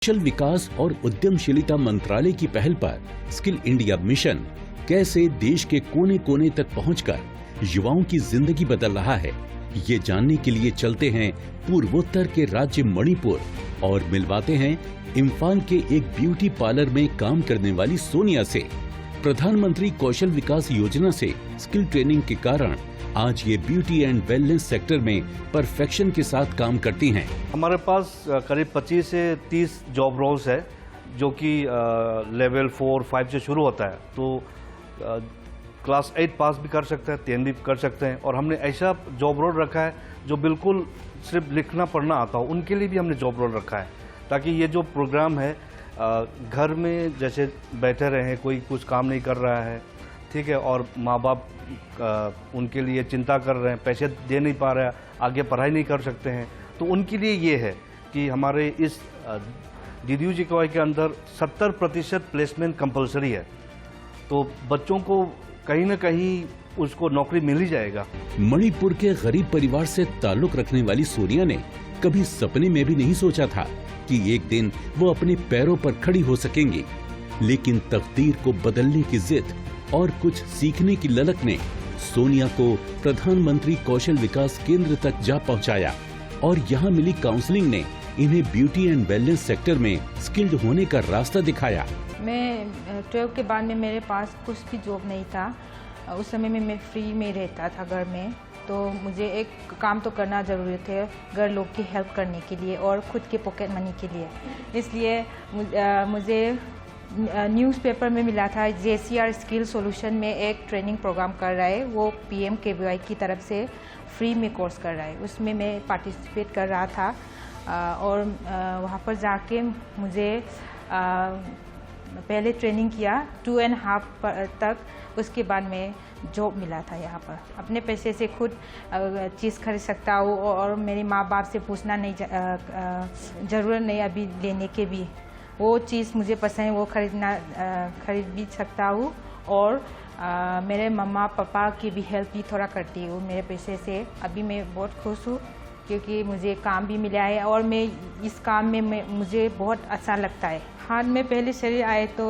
कौशल विकास और उद्यमशीलता मंत्रालय की पहल पर स्किल इंडिया मिशन कैसे देश के कोने कोने तक पहुंचकर युवाओं की जिंदगी बदल रहा है, ये जानने के लिए चलते हैं पूर्वोत्तर के राज्य मणिपुर और मिलवाते हैं इम्फाल के एक ब्यूटी पार्लर में काम करने वाली सोनिया से। प्रधानमंत्री कौशल विकास योजना से स्किल ट्रेनिंग के कारण आज ये ब्यूटी एंड वेलनेस सेक्टर में परफेक्शन के साथ काम करती हैं। हमारे पास करीब 25 से 30 जॉब रोल्स है जो कि लेवल 4-5 से शुरू होता है, तो क्लास 8 पास भी कर सकते हैं, 10 भी कर सकते हैं। और हमने ऐसा जॉब रोल रखा है जो बिल्कुल सिर्फ लिखना पढ़ना आता हो, उनके लिए भी हमने जॉब रोल रखा है, ताकि ये जो प्रोग्राम है घर में जैसे बैठे रहें, कोई कुछ काम नहीं कर रहा है, ठीक है, और माँ बाप उनके लिए चिंता कर रहे हैं, पैसे दे नहीं पा रहे हैं, आगे पढ़ाई नहीं कर सकते हैं, तो उनके लिए ये है कि हमारे इस DDU-GKY के अंदर 70% प्लेसमेंट कंपलसरी है, तो बच्चों को कहीं न कहीं उसको नौकरी मिल ही जाएगा। मणिपुर के गरीब परिवार से ताल्लुक रखने वाली सोनिया ने कभी सपने में भी नहीं सोचा था कि एक दिन वो अपने पैरों पर खड़ी हो सकेंगी, लेकिन तकदीर को बदलने की जिद और कुछ सीखने की ललक ने सोनिया को प्रधानमंत्री कौशल विकास केंद्र तक जा पहुंचाया और यहाँ मिली काउंसलिंग ने इन्हें ब्यूटी एंड वेलनेस सेक्टर में स्किल्ड होने का रास्ता दिखाया। मैं 12 के बाद में मेरे पास कुछ भी जॉब नहीं था। उस समय में मैं फ्री में रहता था घर में, तो मुझे एक काम तो करना ज़रूरी थे घर लोग की हेल्प करने के लिए और ख़ुद के पॉकेट मनी के लिए। इसलिए मुझे न्यूज़पेपर में मिला था JCR स्किल सॉल्यूशन में एक ट्रेनिंग प्रोग्राम कर रहा है, वो PMKVY की तरफ से फ्री में कोर्स कर रहा है। उसमें मैं पार्टिसिपेट कर रहा था और वहाँ पर जाके मुझे पहले ट्रेनिंग किया 2.5 तक, उसके बाद में जॉब मिला था। यहाँ पर अपने पैसे से खुद चीज़ खरीद सकता हूँ और मेरे माँ बाप से पूछना नहीं ज़रूरत नहीं अभी लेने के भी, वो चीज़ मुझे पसंद है वो खरीद भी सकता हूँ। और मेरे मम्मा पापा की भी हेल्प भी थोड़ा करती हूँ मेरे पैसे से। अभी मैं बहुत खुश हूँ क्योंकि मुझे काम भी मिला है और मैं इस काम में मुझे बहुत अच्छा लगता है। हाथ में पहले शरीर आए तो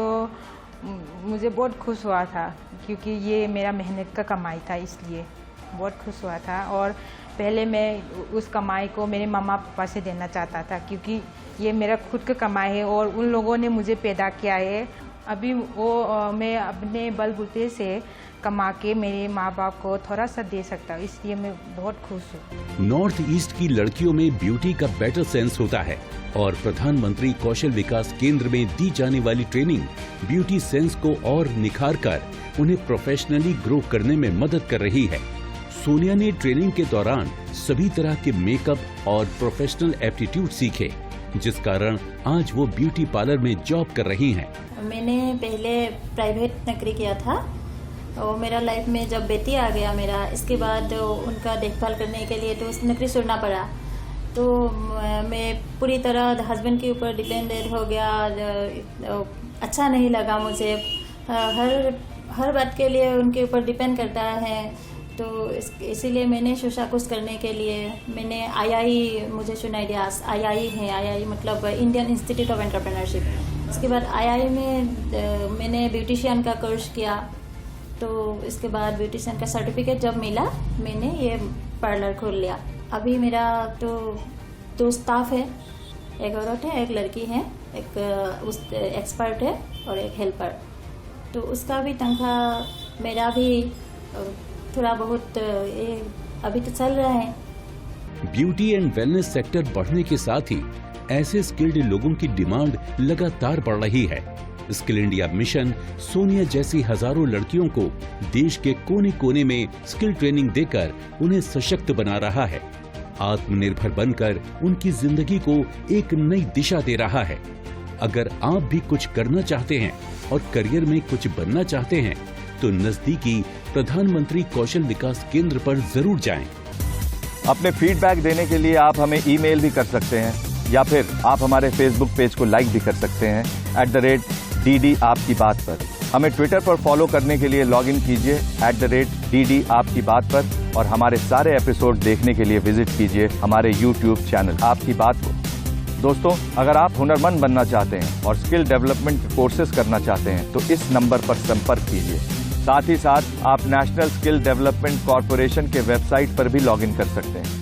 मुझे बहुत खुश हुआ था क्योंकि ये मेरा मेहनत का कमाई था, इसलिए बहुत खुश हुआ था। और पहले मैं उस कमाई को मेरे मम्मा पापा से देना चाहता था क्योंकि ये मेरा खुद का कमाई है और उन लोगों ने मुझे पैदा किया है। अभी वो मैं अपने बलबूते से कमा के मेरे माँ बाप को थोड़ा सा दे सकता हूँ, इसलिए मैं बहुत खुश हूँ। नॉर्थ ईस्ट की लड़कियों में ब्यूटी का बेटर सेंस होता है और प्रधानमंत्री कौशल विकास केंद्र में दी जाने वाली ट्रेनिंग ब्यूटी सेंस को और निखार कर उन्हें प्रोफेशनली ग्रो करने में मदद कर रही है। सोनिया ने ट्रेनिंग के दौरान सभी तरह के मेकअप और प्रोफेशनल एप्टीट्यूड सीखे, जिस कारण आज वो ब्यूटी पार्लर में जॉब कर रही हैं। मैंने पहले प्राइवेट नौकरी किया था और मेरा लाइफ में जब बेटी आ गया मेरा, इसके बाद उनका देखभाल करने के लिए तो उस नौकरी छोड़ना पड़ा, तो मैं पूरी तरह हस्बैंड के ऊपर डिपेंडेंट हो गया। अच्छा नहीं लगा मुझे, हर बात के लिए उनके ऊपर डिपेंड करता है, तो इसीलिए मैंने सोचा कुछ करने के लिए मैंने II मुझे सुना आइडियाज II है, II मतलब इंडियन इंस्टीट्यूट ऑफ एंटरप्रेन्योरशिप। इसके बाद II में मैंने ब्यूटिशियन का कोर्स किया, तो इसके बाद ब्यूटिशियन का सर्टिफिकेट जब मिला मैंने ये पार्लर खोल लिया। अभी मेरा तो 2 स्टाफ है, एक औरत है, एक लड़की है, एक उस एक्सपर्ट है और एक हेल्पर, तो उसका भी तनख्वाह मेरा भी थोड़ा बहुत ये अभी तो चल रहा है। ब्यूटी एंड वेलनेस सेक्टर बढ़ने के साथ ही ऐसे स्किल्ड लोगों की डिमांड लगातार बढ़ रही है। स्किल इंडिया मिशन सोनिया जैसी हजारों लड़कियों को देश के कोने कोने में स्किल ट्रेनिंग देकर उन्हें सशक्त बना रहा है, आत्मनिर्भर बनकर उनकी जिंदगी को एक नई दिशा दे रहा है। अगर आप भी कुछ करना चाहते हैं और करियर में कुछ बनना चाहते हैं तो नजदीकी प्रधानमंत्री कौशल विकास केंद्र पर जरूर जाएं। अपने फीडबैक देने के लिए आप हमें ईमेल भी कर सकते हैं या फिर आप हमारे फेसबुक पेज को लाइक भी कर सकते हैं @DD आपकी बात पर। हमें ट्विटर पर फॉलो करने के लिए लॉग इन कीजिए @DD आपकी बात पर और हमारे सारे एपिसोड देखने के लिए विजिट कीजिए हमारे YouTube चैनल आपकी बात को। दोस्तों, अगर आप हुनरमंद बनना चाहते हैं और स्किल डेवलपमेंट कोर्सेज करना चाहते हैं तो इस नंबर पर संपर्क कीजिए। साथ ही साथ आप नेशनल स्किल डेवलपमेंट कॉरपोरेशन के वेबसाइट पर भी लॉगिन कर सकते हैं।